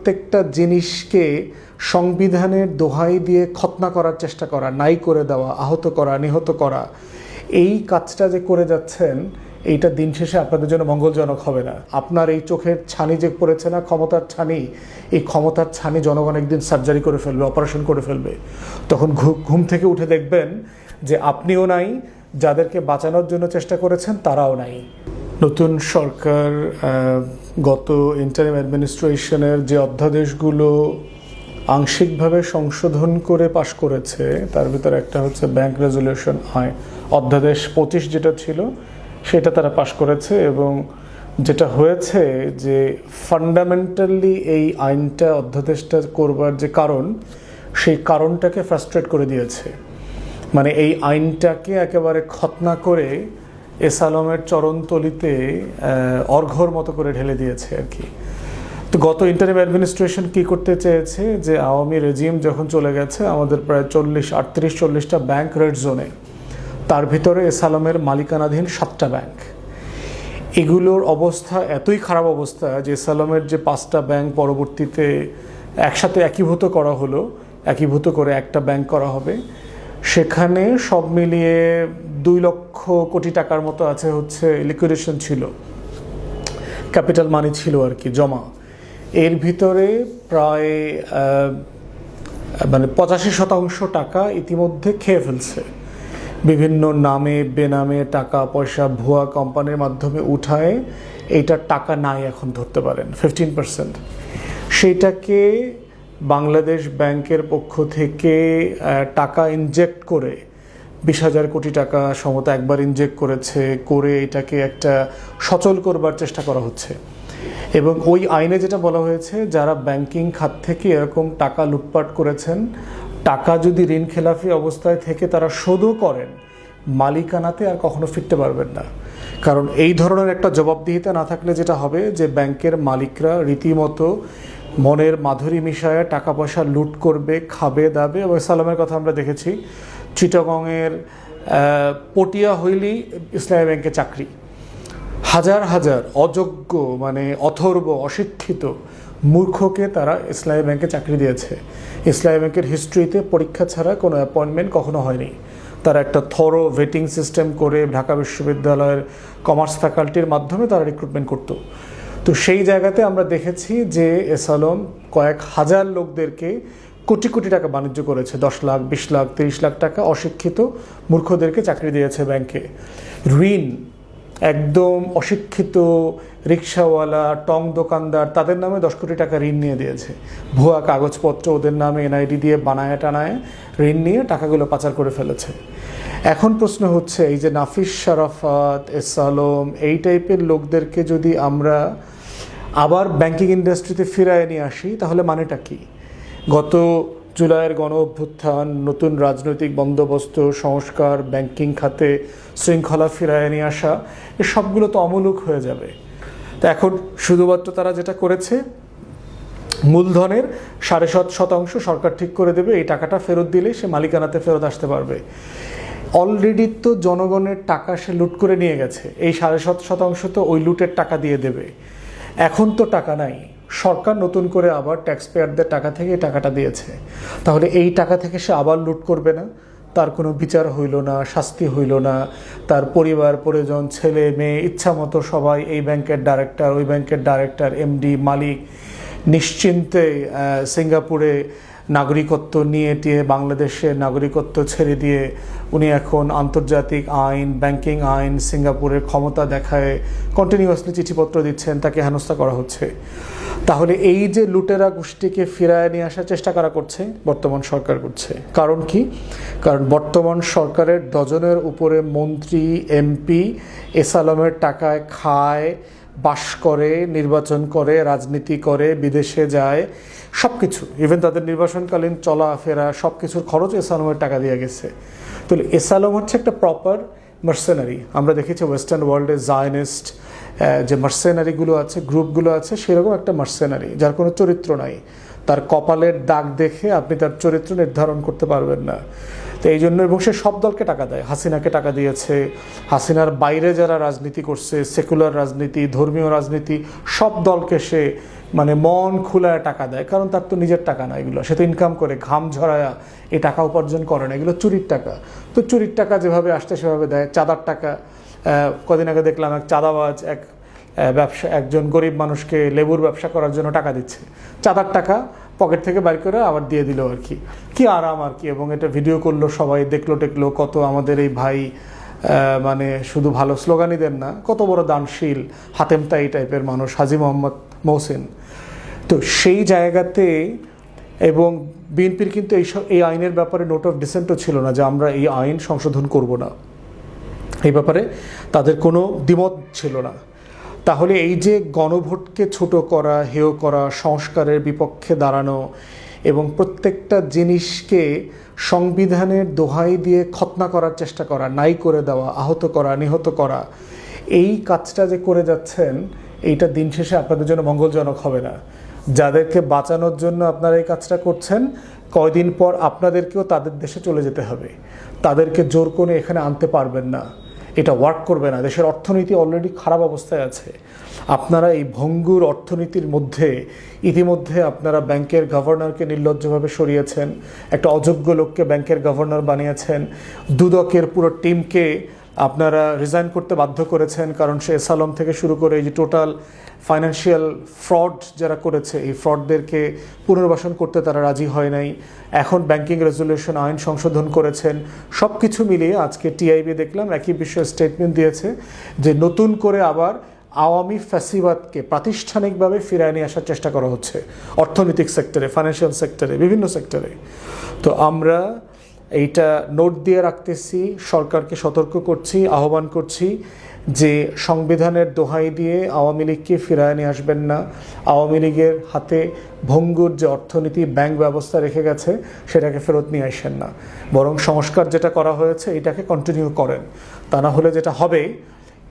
প্রত্যেকটা জিনিসকে সংবিধানের দোহাই দিয়ে খতনা করার চেষ্টা করা, নাই করে দেওয়া, আহত করা, নিহত করা, এই কাজটা যে করে যাচ্ছেন, এইটা দিন শেষে আপনাদের জন্য মঙ্গলজনক হবে না। আপনার এই চোখের ছানি যে পড়েছে না, ক্ষমতার ছানি, এই ক্ষমতার ছানি জনগণ একদিন সার্জারি করে ফেলবে, অপারেশন করে ফেলবে। তখন ঘুম থেকে উঠে দেখবেন যে আপনিও নাই, যাদেরকে বাঁচানোর জন্য চেষ্টা করেছেন তারাও নাই। নতুন সরকার গত ইন্টারিম অ্যাডমিনিস্ট্রেশনের যে অধ্যাদেশগুলো আংশিকভাবে সংশোধন করে পাশ করেছে, তার ভিতরে একটা হচ্ছে ব্যাংক রেজুলেশন অধ্যাদেশ 25 যেটা ছিল সেটা তারা পাশ করেছে। এবং যেটা হয়েছে যে ফান্ডামেন্টালি এই আইনটা, অধ্যাদেশটা করবার যে কারণ, সেই কারণটাকে ফ্রাস্ট্রেট করে দিয়েছে। মানে এই আইনটাকে একেবারে খতনা করে এস আলমের চরণতলিতে অর্ঘ্যর মতো করে ঢেলে দিয়েছে আর কি। তো গত ইন্টারিম অ্যাডমিনিস্ট্রেশন কী করতে চেয়েছে, যে আওয়ামী রেজিম যখন চলে গেছে, আমাদের প্রায় 38-40টা ব্যাংক রেড জোনে, তার ভিতরে এস আলমের মালিকানাধীন 7টা ব্যাংক। এগুলোর অবস্থা এতই খারাপ অবস্থা যে এস আলমের যে 5টা ব্যাংক পরবর্তীতে একসাথে একীভূত করা হলো, একীভূত করে একটা ব্যাংক করা হবে। সেখানে সব মিলিয়ে 2 লক্ষ কোটি টাকার মতো আছে হচ্ছে লিকুইডেশন ছিল, ক্যাপিটাল মানি ছিল আর কি জমা। এর ভিতরে প্রায় 85% টাকা ইতিমধ্যে খেয়ে ফেলছে, বিভিন্ন নামে বেনামে টাকা পয়সা ভুয়া কোম্পানির মাধ্যমে উঠায়। এইটার টাকা নাই এখন ধরতে পারেন 15%। সেইটাকে বাংলাদেশ ব্যাংকের পক্ষ থেকে টাকা ইনজেক্ট করে 20,000 কোটি টাকা সমত একবার ইনজেক্ট করেছে, করে এটাকে একটা সচল করবার চেষ্টা করা হচ্ছে। এবং ওই আইনে যেটা বলা হয়েছে, যারা ব্যাংকিং খাত থেকে এরকম টাকা লুটপাট করেছেন, টাকা যদি ঋণ খেলাফি অবস্থায় থেকে তারা শোধও করেন, মালিকানাতে আর কখনো ফিরতে পারবেন না। কারণ এই ধরনের একটা জবাবদিহিতা না থাকলে যেটা হবে যে ব্যাংকের মালিকরা রীতিমতো মনের মাধুরী মিশায় টাকা পয়সা লুট করবে, খাবে দাবে। এবং সালামের কথা আমরা দেখেছি, চিটাগংয়ের পটিয়া হইলি ইসলামী ব্যাংকে চাকরি, হাজার হাজার অযোগ্য মানে অথর্ব অশিক্ষিত মূর্খকে তারা ইসলামী ব্যাংকে চাকরি দিয়েছে। ইসলামী ব্যাংকের হিস্ট্রিতে পরীক্ষা ছাড়া কোনো অ্যাপয়েন্টমেন্ট কখনো হয়নি। তারা একটা থরো ভেটিং সিস্টেম করে ঢাকা বিশ্ববিদ্যালয়ের কমার্স ফ্যাকাল্টির মাধ্যমে তারা রিক্রুটমেন্ট করতো। তো সেই জায়গাতে আমরা দেখেছি যে এস আলম কয়েক হাজার লোকদেরকে কোটি কোটি টাকা বাণিজ্য করেছে, 10 লাখ 20 লাখ 30 লাখ টাকা অশিক্ষিত মূর্খদেরকে চাকরি দিয়েছে ব্যাংকে। ঋণ একদম অশিক্ষিত রিক্সাওয়ালা টং দোকানদার, তাদের নামে 10 কোটি টাকা ঋণ নিয়ে দিয়েছে। ভুয়া কাগজপত্র ওদের নামে এনআইডি দিয়ে বানায় টানায় ঋণ নিয়ে টাকাগুলো পাচার করে ফেলেছে। এখন প্রশ্ন হচ্ছে, এই যে নাফিস শারাফাত, এস আলম, এই টাইপের লোকদেরকে যদি আমরা আবার ব্যাংকিং ইন্ডাস্ট্রিতে ফিরায় নিয়ে আসি, তাহলে মানেটা কি? গত জুলাইয়ের গণ অভ্যুত্থান, নতুন রাজনৈতিক বন্দোবস্ত, সংস্কার, ব্যাংকিং খাতে শৃঙ্খলা ফিরায় নিয়ে আসা, এ সবগুলো তো অমূলক হয়ে যাবে। তো এখন শুধুমাত্র তারা যেটা করেছে, মূলধনের 7.5% সরকার ঠিক করে দেবে, এই টাকাটা ফেরত দিলে সে মালিকানাতে ফেরত আসতে পারবে। অলরেডি তো জনগণের টাকা সে লুট করে নিয়ে গেছে, এই 7.5% তো ওই লুটের টাকা দিয়ে দেবে। এখন তো টাকা নাই, সরকার নতুন করে আবার ট্যাক্স পেয়ারদের টাকা থেকে এই টাকাটা দিয়েছে। তাহলে এই টাকা থেকে সে আবার লুট করবে না? তার কোনো বিচার হইল না, শাস্তি হইল না, তার পরিবার পরিজন ছেলে মেয়ে ইচ্ছা মতো সবাই এই ব্যাংকের ডাইরেক্টর, ওই ব্যাংকের ডাইরেক্টর, এমডি, মালিক নিশ্চিন্তে সিঙ্গাপুরে নাগরিকত্ব নিয়ে টিয়ে বাংলাদেশের নাগরিকত্ব ছেড়ে দিয়ে উনি এখন আন্তর্জাতিক আইন, ব্যাংকিং আইন, সিঙ্গাপুরের ক্ষমতা দেখায় কন্টিনিউয়াসলি চিঠিপত্র দিচ্ছেন, তাকে হেনস্থা করা হচ্ছে। তাহলে এই যে লুটেরা গোষ্ঠীকে ফিরায় নিয়ে আসার চেষ্টা করা করছে বর্তমান সরকার করছে। কারণ কি? কারণ বর্তমান সরকারের ডজনের উপরে মন্ত্রী, এমপি এস আলমের টাকায় খায়, বাস করে, নির্বাচন করে, রাজনীতি করে, বিদেশে যায়, সব কিছু, ইভেন তাদের নির্বাচনকালীন চলাফেরা সব কিছুর খরচ এস আলমের টাকা দিয়ে গেছে। তাহলে এস আলম হচ্ছে একটা প্রপার মার্সেনারি। আমরা দেখেছি ওয়েস্টার্ন ওয়ার্ল্ডে জায়নিস্ট যে মার্সেনারিগুলো আছে, গ্রুপগুলো আছে, সেরকম একটা মার্সেনারি যার কোনো চরিত্র নাই। তার কপালের দাগ দেখে আপনি তার চরিত্র নির্ধারণ করতে পারবেন না। তো এই জন্য, এবং সে সব দলকে টাকা দেয়। হাসিনাকে টাকা দিয়েছে, হাসিনার বাইরে যারা রাজনীতি করছে, সেকুলার রাজনীতি, ধর্মীয় রাজনীতি, সব দলকে সে মানে মন খুলায় টাকা দেয়, কারণ তার তো নিজের টাকা না এগুলো, সে তো ইনকাম করে ঘাম ঝরায়া এই টাকা উপার্জন করে না, এগুলো চুরির টাকা। তো চুরির টাকা যেভাবে আসতে সেভাবে দেয়। চাঁদার টাকা, কদিন আগে দেখলাম এক চাঁদাবাজ একজন গরিব মানুষকে লেবুর ব্যবসা করার জন্য টাকা দিচ্ছে, চাঁদার টাকা পকেট থেকে বাইর করে আবার দিয়ে দিল আর কি। কি আরাম আর কি। এবং এটা ভিডিও করলো, সবাই দেখলো টেকলো, কত আমাদের এই ভাই মানে শুধু ভালো স্লোগানই দেন না, কত বড় দানশীল হাতেম তাই টাইপের মানুষ হাজী মোহাম্মদ মহসিন। তো সেই জায়গাতে এবং বিএনপির কিন্তু এই আইনের ব্যাপারে নোট অফ ডিসেন্টও ছিল না যে আমরা এই আইন সংশোধন করব না, এই ব্যাপারে তাদের কোনো দ্বিমত ছিল না। তাহলে এই যে গণভোটকে ছোট করা, হেয় করা, সংস্কারের বিপক্ষে দাঁড়ানো এবং প্রত্যেকটা জিনিসকে সংবিধানের দোহাই দিয়ে খতনা করার চেষ্টা করা, নাই করে দেওয়া, আহত করা, নিহত করা, এই কাজটা যে করে যাচ্ছেন, এইটা দিন শেষে আপনাদের জন্য মঙ্গলজনক হবে না। যাদেরকে বাঁচানোর জন্য আপনারা এই কাজটা করছেন, কয়দিন পর আপনাদেরকেও তাদের দেশে চলে যেতে হবে, তাদেরকে জোর করে এখানে আনতে পারবেন না, এটা ওয়ার্ক করবে না। দেশের অর্থনীতি অলরেডি খারাপ অবস্থায় আছে। আপনারা এই ভঙ্গুর অর্থনীতির মধ্যে ইতিমধ্যে আপনারা ব্যাংকের গভর্নরকে নির্লজ্জভাবে সরিয়েছেন, একটা অযোগ্য লোককে ব্যাংকের গভর্নর বানিয়েছেন, দুদকের পুরো টিমকে আপনারা রিজাইন করতে বাধ্য করেছেন, কারণ সে এসালম থেকে শুরু করে এই যে টোটাল ফাইন্যান্সিয়াল ফ্রড যারা করেছে, এই ফ্রডদেরকে পুনর্বাসন করতে তারা রাজি হয় নাই। এখন ব্যাংকিং রেজুলেশন আইন সংশোধন করেছেন। সব কিছু মিলিয়ে আজকে টিআইবি দেখলাম একই বিষয়ে স্টেটমেন্ট দিয়েছে যে নতুন করে আবার আওয়ামী ফ্যাসিবাদকে প্রাতিষ্ঠানিকভাবে ফিরিয়ে নিয়ে আসার চেষ্টা করা হচ্ছে অর্থনৈতিক সেক্টরে, ফাইন্যান্সিয়াল সেক্টরে, বিভিন্ন সেক্টরে। তো আমরা এইটা নোট দিয়ে রাখতেছি, সরকারকে সতর্ক করছি, আহ্বান করছি যে সংবিধানের দোহাই দিয়ে আওয়ামী লীগকে ফিরায় নিয়ে আসবেন না। আওয়ামী লীগের হাতে ভঙ্গুর যে অর্থনীতি, ব্যাংক ব্যবস্থা রেখে গেছে, সেটাকে ফেরত নিয়ে আসেন না, বরং সংস্কার যেটা করা হয়েছে এটাকে কন্টিনিউ করেন। তা না হলে যেটা হবে,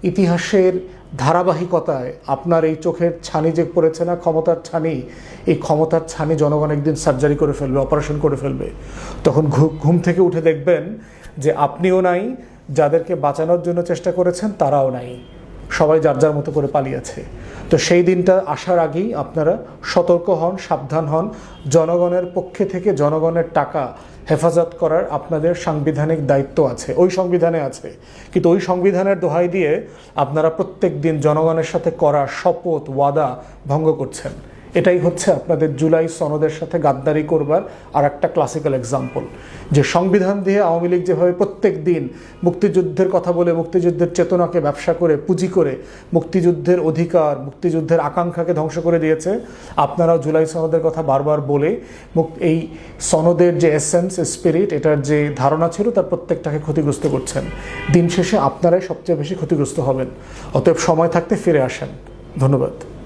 ইতিহাসের ধারাবাহিকতায় আপনার এই চোখের ছানি যে পড়েছে না, ক্ষমতার ছানি, এই ক্ষমতার ছানি জনগণ একদিন সার্জারি করে ফেলবে, অপারেশন করে ফেলবে। তখন ঘুম থেকে উঠে দেখবেন যে আপনিও নাই, যাদেরকে বাঁচানোর জন্য চেষ্টা করেছেন তারাও নাই, সবাই যার যার মতো করে পালিয়েছে। তো সেই দিনটা আসার আগেই আপনারা সতর্ক হন, সাবধান হন। জনগণের পক্ষে থেকে জনগণের টাকা হেফাজত করার আপনাদের সাংবিধানিক দায়িত্ব আছে, ওই সংবিধানে আছে। কিন্তু ওই সংবিধানের দোহাই দিয়ে আপনারা প্রত্যেক দিন জনগণের সাথে করা শপথ, ওয়াদা ভঙ্গ করছেন। এটাই হচ্ছে আপনাদের জুলাই সনদের সাথে গাদ্দারি করবার আর একটা ক্লাসিক্যাল এক্সাম্পল। যে সংবিধান দিয়ে আওয়ামী লীগ যেভাবে প্রত্যেক দিন মুক্তিযুদ্ধের কথা বলে, মুক্তিযুদ্ধের চেতনাকে ব্যবসা করে, পুঁজি করে মুক্তিযুদ্ধের অধিকার, মুক্তিযুদ্ধের আকাঙ্ক্ষাকে ধ্বংস করে দিয়েছে, আপনারাও জুলাই সনদের কথা বারবার বলে এই সনদের যে এসেন্স, স্পিরিট, এটার যে ধারণা ছিল তার প্রত্যেকটাকে ক্ষতিগ্রস্ত করছেন। দিন শেষে আপনারাই সবচেয়ে বেশি ক্ষতিগ্রস্ত হবেন। অতএব সময় থাকতে ফিরে আসেন। ধন্যবাদ।